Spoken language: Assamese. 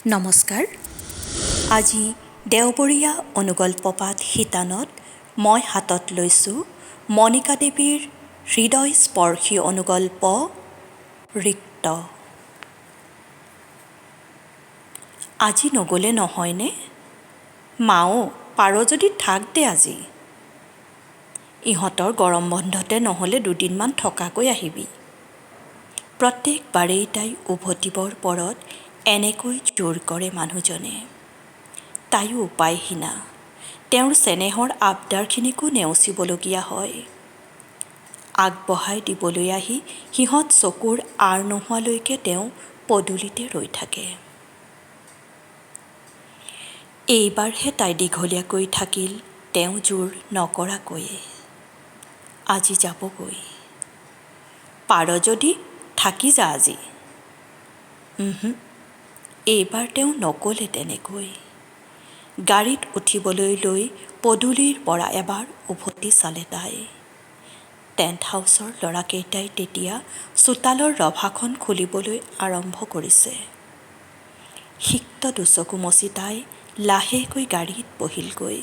নমস্কাৰ। আজি দেওবৰীয়া অনুগল্প পাঠ শিতানত মই হাতত লৈছোঁ মণিকা দেৱীৰ হৃদয়স্পৰ্শী অনুগল্প ৰিক্ত। আজি নগ'লে নহয়নে? মাও পাৰ যদি থাক দে আজি। ইহঁতৰ গৰম বন্ধতে নহ'লে দুদিনমান থকাকৈ আহিবি। প্ৰত্যেকবাৰেই তাই উভতিবৰ পৰত এনেকৈ জোৰ কৰে মানুহজনে। তাইও উপায়হীনা, তেওঁৰ চেনেহৰ আবদাৰখিনিকো নেওচিবলগীয়া হয়। আগবঢ়াই দিবলৈ আহি সিহঁত চকুৰ আৰ নোহোৱালৈকে তেওঁ পদূলিতে ৰৈ থাকে। এইবাৰহে তাই দীঘলীয়াকৈ থাকিল তেওঁ জোৰ নকৰাকৈয়ে। আজি যাবগৈ। পাৰ যদি থাকি যা আজি। এইবাৰ তেওঁ নক'লে তেনেকৈ। গাড়ীত উঠিবলৈ লৈ পদূলিৰ পৰা এবাৰ উভতি চালে তাই। টেণ্ট হাউচৰ ল'ৰাকেইটাই তেতিয়া চোতালৰ ৰভাখন খুলিবলৈ আৰম্ভ কৰিছে। সিক্ত দুচকু মচি তাই লাহেকৈ গাড়ীত বহিলগৈ।